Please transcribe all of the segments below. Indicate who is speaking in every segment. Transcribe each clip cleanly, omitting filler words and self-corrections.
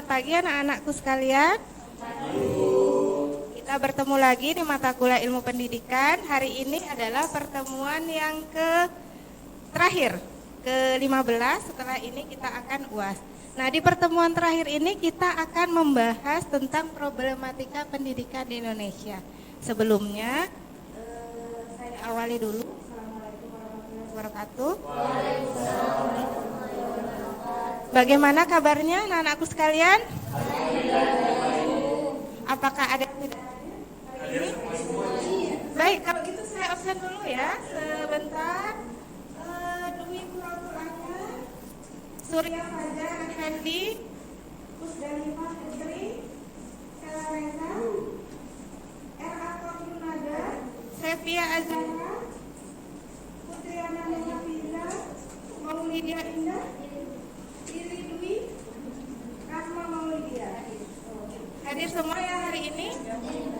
Speaker 1: pagi anak-anakku sekalian. Kita bertemu lagi di mata kuliah ilmu pendidikan. Hari ini adalah pertemuan yang terakhir, ke-15. Setelah ini kita akan UAS. Nah, di pertemuan terakhir ini kita akan membahas tentang problematika pendidikan di Indonesia. Sebelumnya, saya awali dulu. Assalamualaikum warahmatullahi wabarakatuh. Bagaimana kabarnya anak-anakku sekalian? Apakah ada yang tidak hadir hari ini? Baik, kalau gitu saya absen dulu ya sebentar. Dwi Purwanya, Surya Fajar Effendi, Pusdalifah Putri, Sela Reza, R.A. Yunada, Sevia Azara, Putriana Hafiza, Maulidia Indah, Iri Dwi, Rahma Maulidia. Hadir semua ya hari ini?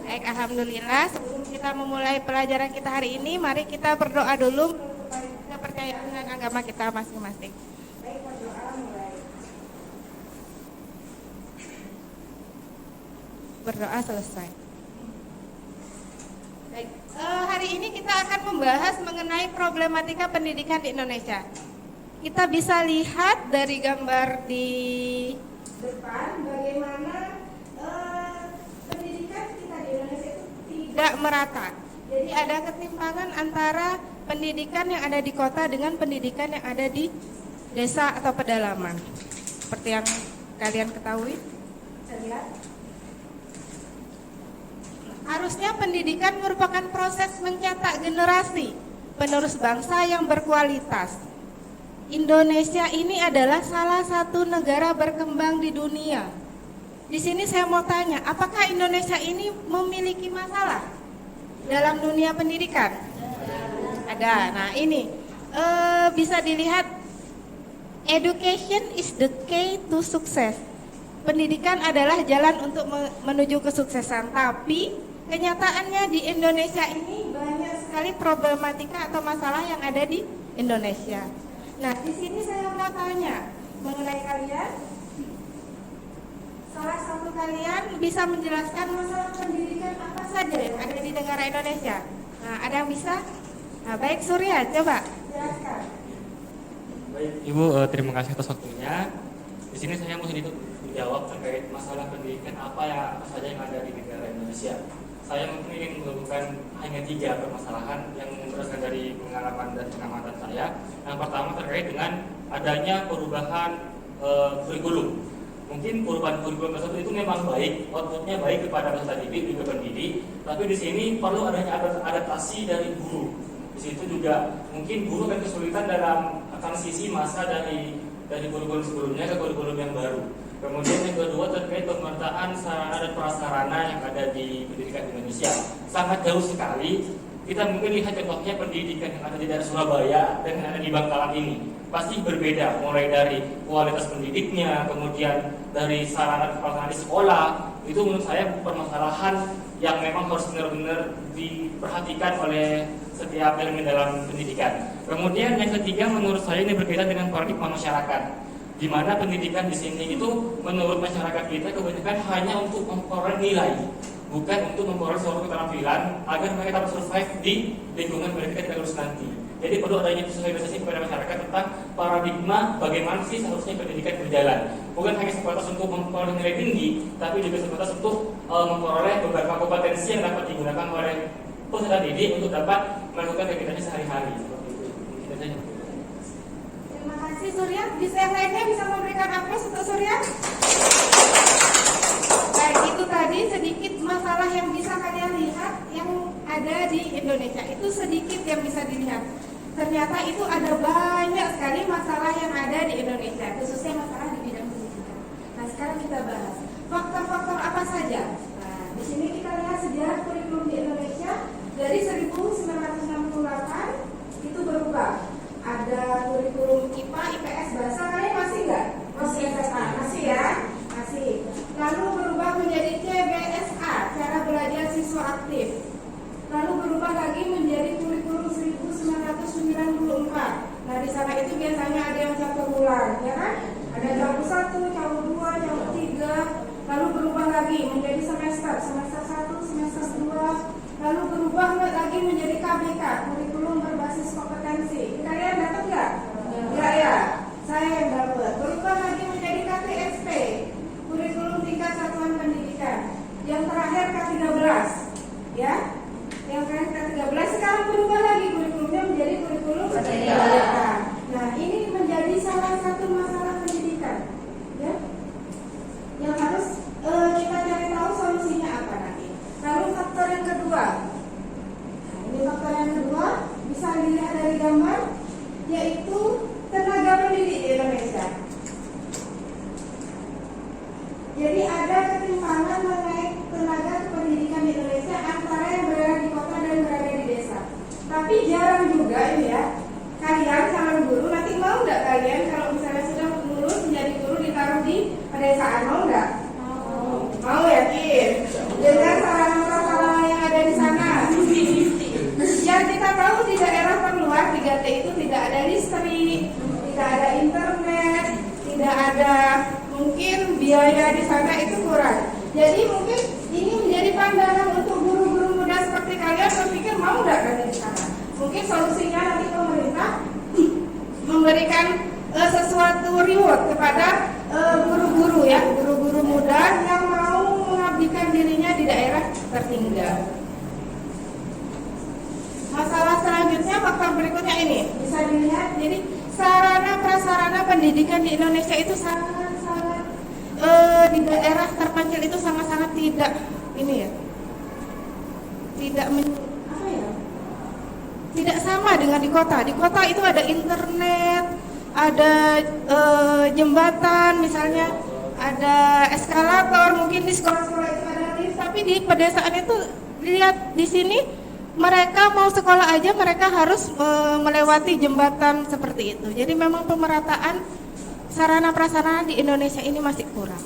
Speaker 1: Baik, alhamdulillah. Sebelum kita memulai pelajaran kita hari ini, mari kita berdoa dulu kepercayaan dan agama kita masing-masing. Baik, berdoa mulai. Berdoa selesai. Baik, hari ini kita akan membahas mengenai problematika pendidikan di Indonesia. Kita bisa lihat dari gambar di depan bagaimana pendidikan kita di Indonesia itu tidak merata. Jadi ada ketimpangan antara pendidikan yang ada di kota dengan pendidikan yang ada di desa atau pedalaman. Seperti yang kalian ketahui, saya lihat. Harusnya pendidikan merupakan proses mencetak generasi penerus bangsa yang berkualitas. Indonesia ini adalah salah satu negara berkembang di dunia. Di sini saya mau tanya, apakah Indonesia ini memiliki masalah dalam dunia pendidikan? Ada. Nah, ini bisa dilihat, education is the key to success. Pendidikan adalah jalan untuk menuju kesuksesan, tapi kenyataannya di Indonesia ini banyak sekali problematika atau masalah yang ada di Indonesia. Nah, di sini saya mau tanya mengenai kalian. Salah satu kalian bisa menjelaskan masalah pendidikan apa saja yang ada di negara Indonesia? Nah, ada yang bisa? Nah, baik, Surya, coba jelaskan.
Speaker 2: Baik, Ibu, terima kasih atas waktunya. Di sini saya mau sedikit menjawab terkait masalah pendidikan apa saja yang ada di negara Indonesia. Saya mungkin ingin menggabungkan hanya 3 permasalahan yang berdasarkan dari pengalaman dan pengamatan saya. Yang pertama terkait dengan adanya perubahan kurikulum. Mungkin perubahan kurikulum tersebut itu memang baik, outputnya baik kepada peserta didik juga pendidik, tapi di sini perlu adanya adaptasi dari guru. Di situ juga mungkin guru akan kesulitan dalam transisi masa dari kurikulum sebelumnya ke kurikulum yang baru. Kemudian yang kedua terkait pemetaan sarana dan prasarana yang ada di pendidikan Indonesia. Sangat jauh sekali. Kita mungkin lihat contohnya pendidikan yang ada di daerah Surabaya dan yang ada di Bangkalan ini. Pasti berbeda, mulai dari kualitas pendidiknya, kemudian dari sarana dan prasarana di sekolah. Itu menurut saya permasalahan yang memang harus benar-benar diperhatikan oleh setiap elemen dalam pendidikan. Kemudian yang ketiga menurut saya ini berkaitan dengan paradigma masyarakat, di mana pendidikan di sini itu menurut masyarakat kita kebanyakan hanya untuk memperoleh nilai, bukan untuk memperoleh suatu keterampilan agar mereka dapat survive di lingkungan mereka ketika lulus nanti. Jadi perlu adanya sosialisasi kepada masyarakat tentang paradigma bagaimana sih seharusnya pendidikan berjalan. Bukan hanya sebatas untuk memperoleh nilai tinggi, tapi juga sebatas untuk memperoleh beberapa kompetensi yang dapat digunakan oleh peserta didik untuk dapat melakukan kegiatannya sehari-hari. Seperti itu. Mungkin saja.
Speaker 1: Terima kasih Surya. Bisa yang lainnya bisa memberikan aplaus untuk Surya? Baik, itu tadi sedikit masalah yang bisa kalian lihat yang ada di Indonesia. Itu sedikit yang bisa dilihat. Ternyata itu ada banyak sekali masalah yang ada di Indonesia, khususnya masalah di bidang pendidikan. Nah, sekarang kita bahas faktor-faktor apa saja. Nah, di sini kita lihat sejarah kurikulum di Indonesia dari 1968 itu berubah. Ada kurikulum IPA, IPS, bahasa, kalian masih nggak? Masih SMA, masih ya? Masih. Lalu berubah menjadi CBSA, cara belajar siswa aktif. Lalu berubah lagi menjadi kurikulum 1994. Nah, di sana itu biasanya ada yang campur ulang, ya kan? Ada campur 1, campur 2, campur 3, bisa dilihat dari gambar, yaitu tenaga pendidik di Indonesia. Jadi ada ketimpangan mengenai tenaga pendidikan di Indonesia antara yang berada di kota dan berada di desa. Tapi jarang juga ini ya, kalian calon guru nanti mau nggak kalian kalau misalnya sudah lulus menjadi guru ditaruh di pedesaan, mau nggak? Mau yakin? Dengan sarana prasarana yang ada di sana. Yang kita tahu di daerah terluar 3T itu tidak ada listrik, tidak ada internet, tidak ada, mungkin biaya di sana itu kurang. Jadi mungkin ini menjadi pandangan untuk guru-guru muda seperti kalian berpikir mau nggak kerja di sana. Mungkin solusinya nanti pemerintah memberikan sesuatu reward kepada guru-guru ya, guru-guru muda yang mau mengabdikan dirinya di daerah tertinggal. Masalah selanjutnya, faktor berikutnya ini bisa dilihat. Jadi sarana prasarana pendidikan di Indonesia itu sangat-sangat di daerah terpencil itu sangat-sangat tidak ini ya, tidak sama dengan di kota. Di kota itu ada internet, ada jembatan misalnya, ada eskalator, mungkin di sekolah-sekolah itu ada lift. Tapi di pedesaan itu lihat di sini, mereka mau sekolah aja mereka harus melewati jembatan seperti itu. Jadi memang pemerataan sarana prasarana di Indonesia ini masih kurang.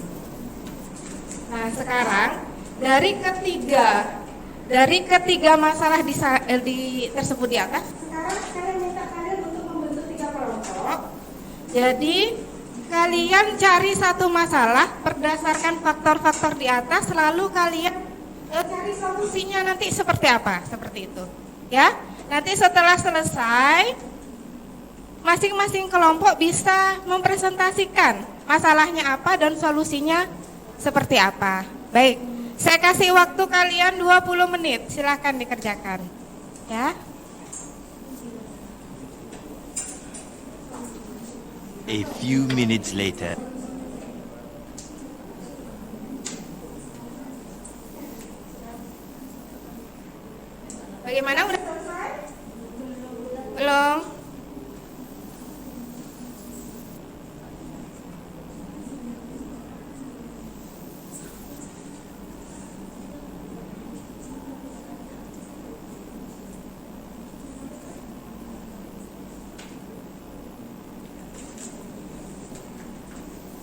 Speaker 1: Nah sekarang dari ketiga masalah tersebut di atas, sekarang saya minta kalian untuk membentuk 3 kelompok. Jadi kalian cari satu masalah berdasarkan faktor-faktor di atas, lalu kalian cari solusinya nanti seperti apa, seperti itu ya. Nanti setelah selesai masing-masing kelompok bisa mempresentasikan masalahnya apa dan solusinya seperti apa. Baik, saya kasih waktu kalian 20 menit, silahkan dikerjakan ya.
Speaker 3: A few minutes later.
Speaker 1: Bagaimana, udah selesai? Belum?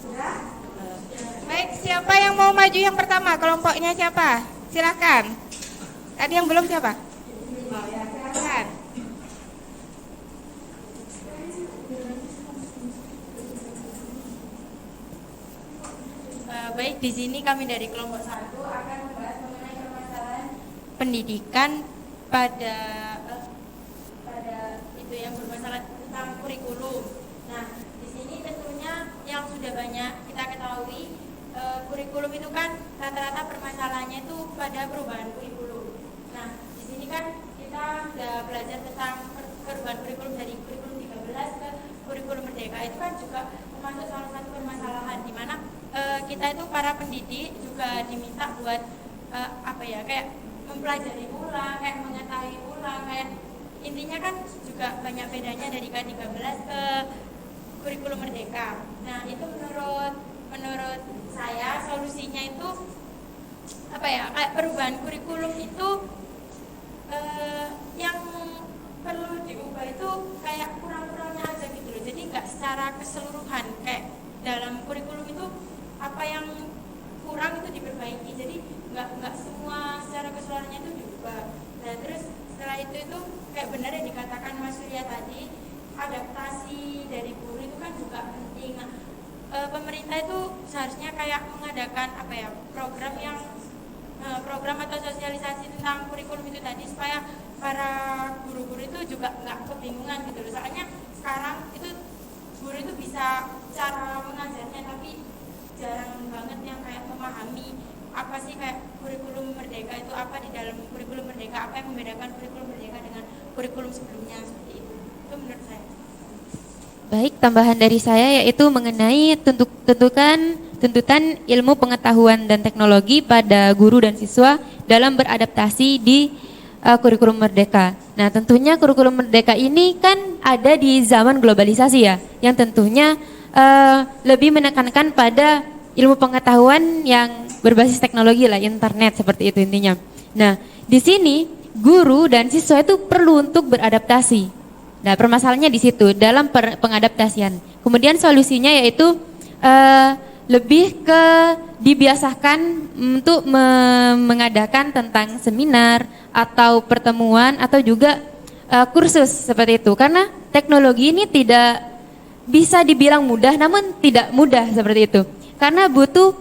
Speaker 1: Sudah? Baik, siapa yang mau maju yang pertama? Kelompoknya siapa? Silakan. Tadi yang belum siapa? Oh ya, silakan.
Speaker 4: Baik, di sini kami dari kelompok 1 akan membahas mengenai permasalahan pendidikan pada itu yang bermasalah tentang kurikulum. Nah, di sini tentunya yang sudah banyak kita ketahui, kurikulum itu kan rata-rata permasalahannya itu pada perubahan kurikulum. Nah, di sini kan kita sudah belajar tentang perubahan kurikulum dari kurikulum 13 ke kurikulum merdeka. Itu kan juga termasuk salah satu permasalahan di mana kita itu para pendidik juga diminta buat kayak mempelajari ulang, kayak mengetahui ulang, kayak intinya kan juga banyak bedanya dari K13 ke kurikulum merdeka. Nah, itu menurut saya solusinya itu kayak perubahan kurikulum itu yang perlu diubah itu kayak kurang-kurangnya aja gitu loh. Jadi nggak secara keseluruhan, kayak dalam kurikulum itu apa yang kurang itu diperbaiki. Jadi nggak semua secara keseluruhannya itu diubah. Nah, terus setelah itu kayak benar yang dikatakan Mas Surya tadi, adaptasi dari guru itu kan juga penting. Nah, pemerintah itu seharusnya kayak mengadakan program atau sosialisasi tentang kurikulum itu tadi, supaya para guru-guru itu juga nggak kebingungan gitu loh. Soalnya sekarang itu guru itu bisa cara mengajarnya tapi jarang banget yang kayak memahami apa sih kayak kurikulum merdeka itu apa, di dalam kurikulum merdeka apa yang membedakan kurikulum merdeka dengan kurikulum sebelumnya, seperti itu. Itu menurut saya.
Speaker 5: Baik, tambahan dari saya yaitu mengenai tuntutan ilmu pengetahuan dan teknologi pada guru dan siswa dalam beradaptasi di kurikulum merdeka. Nah, tentunya kurikulum merdeka ini kan ada di zaman globalisasi ya, yang tentunya lebih menekankan pada ilmu pengetahuan yang berbasis teknologi lah, internet seperti itu intinya. Nah, di sini guru dan siswa itu perlu untuk beradaptasi. Nah, permasalahannya di situ dalam pengadaptasian. Kemudian solusinya yaitu lebih ke dibiasakan untuk mengadakan tentang seminar atau pertemuan atau juga kursus seperti itu. Karena teknologi ini tidak bisa dibilang mudah, namun tidak mudah seperti itu. Karena butuh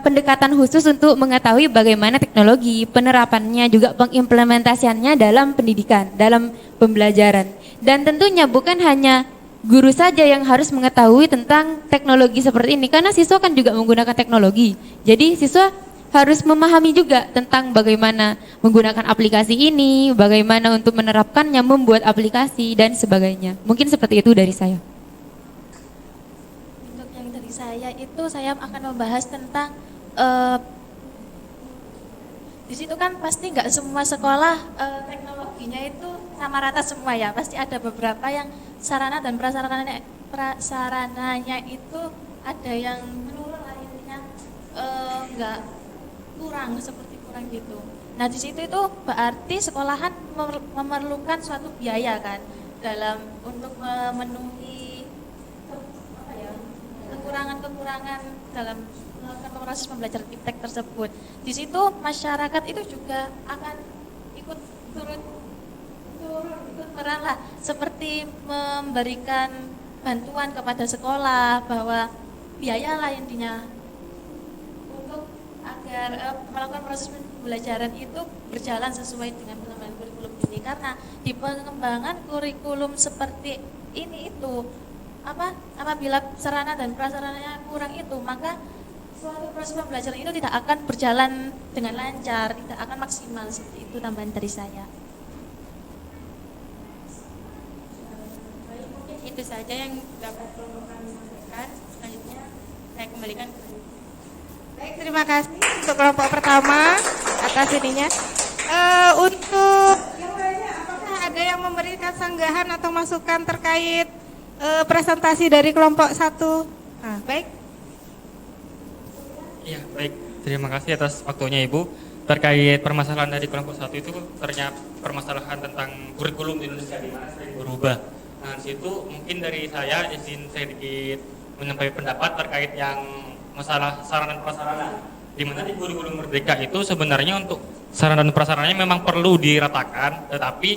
Speaker 5: pendekatan khusus untuk mengetahui bagaimana teknologi, penerapannya, juga pengimplementasiannya dalam pendidikan, dalam pembelajaran. Dan tentunya bukan hanya guru saja yang harus mengetahui tentang teknologi seperti ini, karena siswa kan juga menggunakan teknologi. Jadi siswa harus memahami juga tentang bagaimana menggunakan aplikasi ini, bagaimana untuk menerapkannya, membuat aplikasi dan sebagainya. Mungkin seperti itu dari saya.
Speaker 4: Untuk yang dari saya itu saya akan membahas tentang di situ kan pasti nggak semua sekolah teknologinya itu sama rata semua ya. Pasti ada beberapa yang sarana dan prasarananya itu ada yang menurun lah, intinya nggak kurang, seperti kurang gitu. Nah di situ itu berarti sekolahan memerlukan suatu biaya kan dalam untuk memenuhi kekurangan-kekurangan dalam melakukan proses pembelajaran iptek tersebut. Di situ masyarakat itu juga akan ikut turut peran lah, seperti memberikan bantuan kepada sekolah bahwa biaya lah intinya untuk agar melakukan proses pembelajaran itu berjalan sesuai dengan pengembangan kurikulum ini. Karena di pengembangan kurikulum seperti ini itu apabila sarana dan prasarananya kurang itu, maka suatu proses pembelajaran itu tidak akan berjalan dengan lancar, tidak akan maksimal. Seperti itu tambahan dari saya.
Speaker 1: Mungkin itu saja yang dapat kami sampaikan. Selanjutnya saya kembalikan. Baik, terima kasih untuk kelompok pertama atas ininya. Untuk yang lainnya, apakah ada yang memberikan sanggahan atau masukan terkait presentasi dari kelompok 1? Nah, baik.
Speaker 2: Iya, baik. Terima kasih atas waktunya Ibu. Terkait permasalahan dari kelompok 1 itu ternyata permasalahan tentang kurikulum di Indonesia di mana sering berubah. Nah, di situ mungkin dari saya izin sedikit menyampaikan pendapat terkait yang masalah sarana dan prasarana. Di mana di kurikulum merdeka itu sebenarnya untuk sarana dan prasarananya memang perlu diratakan, tetapi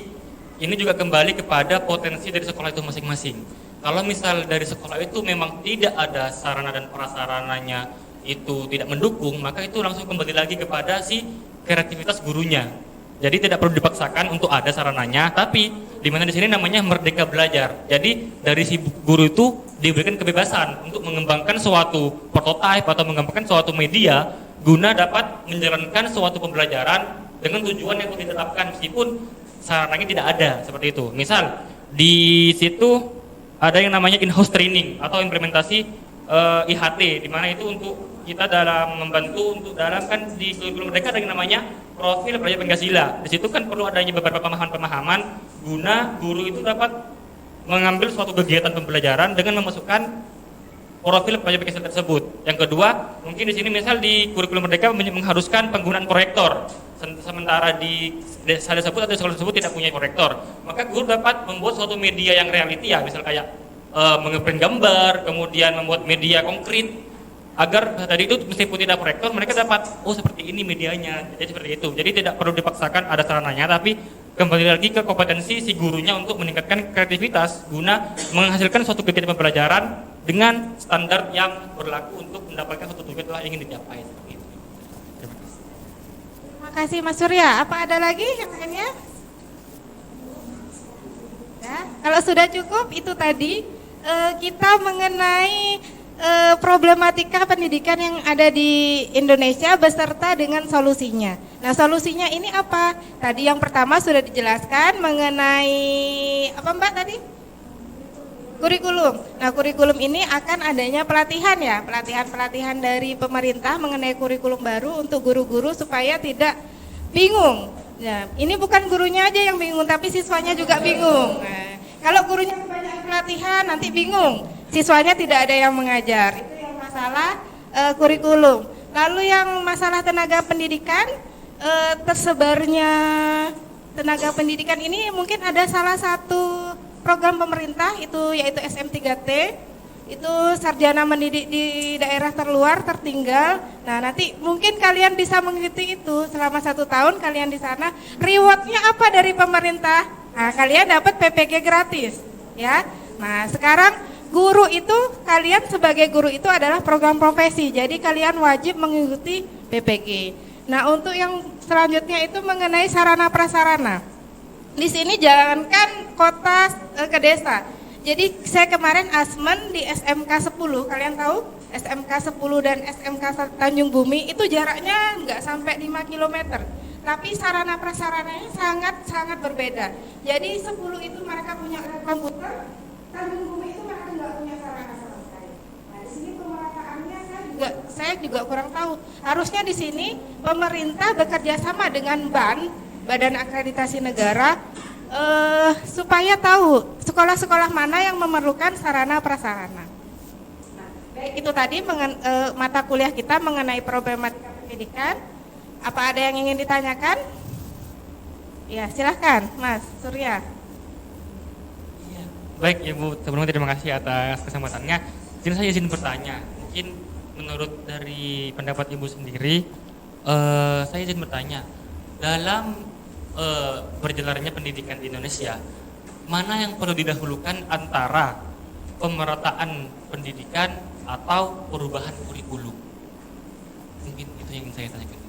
Speaker 2: ini juga kembali kepada potensi dari sekolah itu masing-masing. Kalau misal dari sekolah itu memang tidak ada sarana dan prasarananya itu tidak mendukung, maka itu langsung kembali lagi kepada si kreativitas gurunya. Jadi tidak perlu dipaksakan untuk ada sarananya, tapi di mana di sini namanya merdeka belajar. Jadi dari si guru itu diberikan kebebasan untuk mengembangkan suatu prototipe atau mengembangkan suatu media guna dapat menjalankan suatu pembelajaran dengan tujuan yang sudah ditetapkan meskipun sarananya tidak ada, seperti itu. Misal di situ ada yang namanya in-house training atau implementasi IHT, di mana itu untuk kita dalam membantu untuk dalam kan di kurikulum mereka ada yang namanya profil pelajar Pancasila. Di situ kan perlu adanya beberapa pemahaman-pemahaman guna guru itu dapat mengambil suatu kegiatan pembelajaran dengan memasukkan profil pelajar Pancasila tersebut. Yang kedua, mungkin di sini misal di kurikulum merdeka mengharuskan penggunaan proyektor. Sementara di desa tersebut atau sekolah tersebut tidak punya proyektor, maka guru dapat membuat suatu media yang reality ya, misal kayak mengeprint gambar, kemudian membuat media konkret agar tadi itu meskipun tidak proyektor mereka dapat seperti ini medianya. Jadi seperti itu. Jadi tidak perlu dipaksakan ada sarananya, tapi kembali lagi ke kompetensi si gurunya untuk meningkatkan kreativitas guna menghasilkan suatu kegiatan pembelajaran dengan standar yang berlaku untuk mendapatkan suatu tujuan yang ingin dicapai.
Speaker 1: Terima kasih Mas Surya. Apa ada lagi yang lainnya? Ya, kalau sudah cukup itu tadi kita mengenai problematika pendidikan yang ada di Indonesia beserta dengan solusinya. Nah, solusinya ini apa? Tadi yang pertama sudah dijelaskan mengenai apa Mbak tadi? Kurikulum. Nah, kurikulum ini akan adanya pelatihan ya, pelatihan dari pemerintah mengenai kurikulum baru untuk guru-guru supaya tidak bingung Ya, ini bukan gurunya aja yang bingung, tapi siswanya juga bingung. Nah, kalau gurunya kebanyakan pelatihan, nanti bingung. Siswanya tidak ada yang mengajar. Itu yang masalah kurikulum. Lalu yang masalah tenaga pendidikan, tersebarnya tenaga pendidikan ini mungkin ada salah satu program pemerintah itu yaitu SM3T. Itu sarjana mendidik di daerah terluar tertinggal. Nah, nanti mungkin kalian bisa mengikuti itu selama 1 tahun kalian di sana. Rewardnya apa dari pemerintah? Nah, kalian dapat PPG gratis, ya. Nah, sekarang guru itu, kalian sebagai guru itu adalah program profesi. Jadi kalian wajib mengikuti PPG. Nah, untuk yang selanjutnya itu mengenai sarana prasarana. Di sini jangankan kota ke desa. Jadi saya kemarin asmen di SMK 10, kalian tahu SMK 10 dan SMK Tanjung Bumi itu jaraknya nggak sampai 5 km. Tapi sarana prasarananya sangat berbeda. Jadi 10 itu mereka punya komputer, Tanjung Bumi itu mereka nggak punya sarana sama sekali. Nah, di sini pemerataannya saya juga kurang tahu. Harusnya di sini pemerintah bekerja sama dengan BAN, Badan Akreditasi Negara, supaya tahu sekolah-sekolah mana yang memerlukan sarana prasarana. Nah, baik itu tadi mata kuliah kita mengenai problematika pendidikan. Apa ada yang ingin ditanyakan? Ya, silahkan Mas Surya.
Speaker 2: Baik Ibu, sebelumnya terima kasih atas kesempatannya. Saya izin bertanya, mungkin menurut dari pendapat Ibu sendiri, saya izin bertanya, dalam berjalannya pendidikan di Indonesia, mana yang perlu didahulukan antara pemerataan pendidikan atau perubahan kurikulum? Mungkin itu yang ingin saya tanyakan.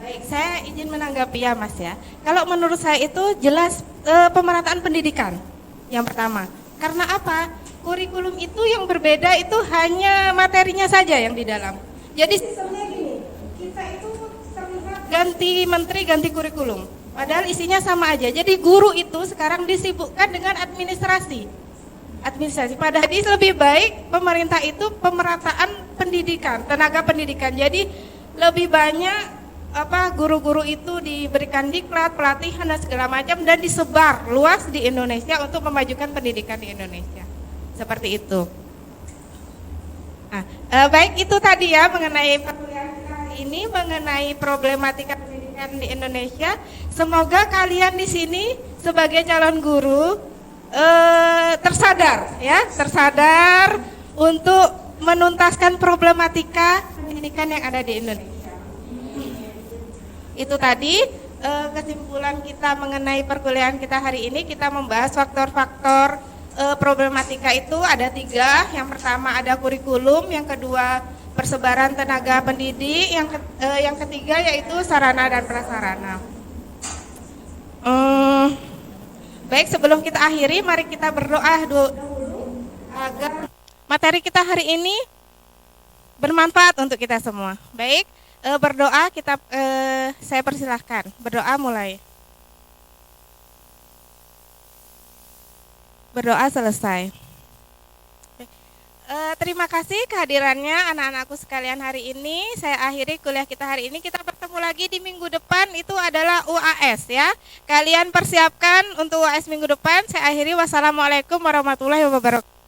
Speaker 1: Baik, saya izin menanggapi ya Mas ya. Kalau menurut saya itu jelas pemerataan pendidikan yang pertama. Karena apa? Kurikulum itu yang berbeda itu hanya materinya saja yang di dalam. Jadi sistemnya gini, kita itu ganti menteri, ganti kurikulum. Padahal isinya sama aja. Jadi guru itu sekarang disibukkan dengan administrasi. Padahal lebih baik pemerintah itu pemerataan pendidikan, tenaga pendidikan. Jadi lebih banyak guru-guru itu diberikan diklat, pelatihan dan segala macam dan disebar luas di Indonesia untuk memajukan pendidikan di Indonesia. Seperti itu. Nah, baik itu tadi ya mengenai perkuliahan kita hari ini mengenai problematika pendidikan di Indonesia. Semoga kalian di sini sebagai calon guru tersadar untuk menuntaskan problematika pendidikan yang ada di Indonesia. Itu tadi kesimpulan kita mengenai perkuliahan kita hari ini. Kita membahas faktor-faktor problematika itu ada 3. Yang pertama ada kurikulum, yang kedua persebaran tenaga pendidik, yang ketiga yaitu sarana dan prasarana. Baik, sebelum kita akhiri, mari kita berdoa dulu agar materi kita hari ini bermanfaat untuk kita semua. Baik, berdoa saya persilahkan. Berdoa mulai. Berdoa selesai. Terima kasih kehadirannya anak-anakku sekalian hari ini. Saya akhiri kuliah kita hari ini. Kita bertemu lagi di minggu depan, itu adalah UAS ya. Kalian persiapkan untuk UAS minggu depan. Saya akhiri, wassalamualaikum warahmatullahi wabarakatuh.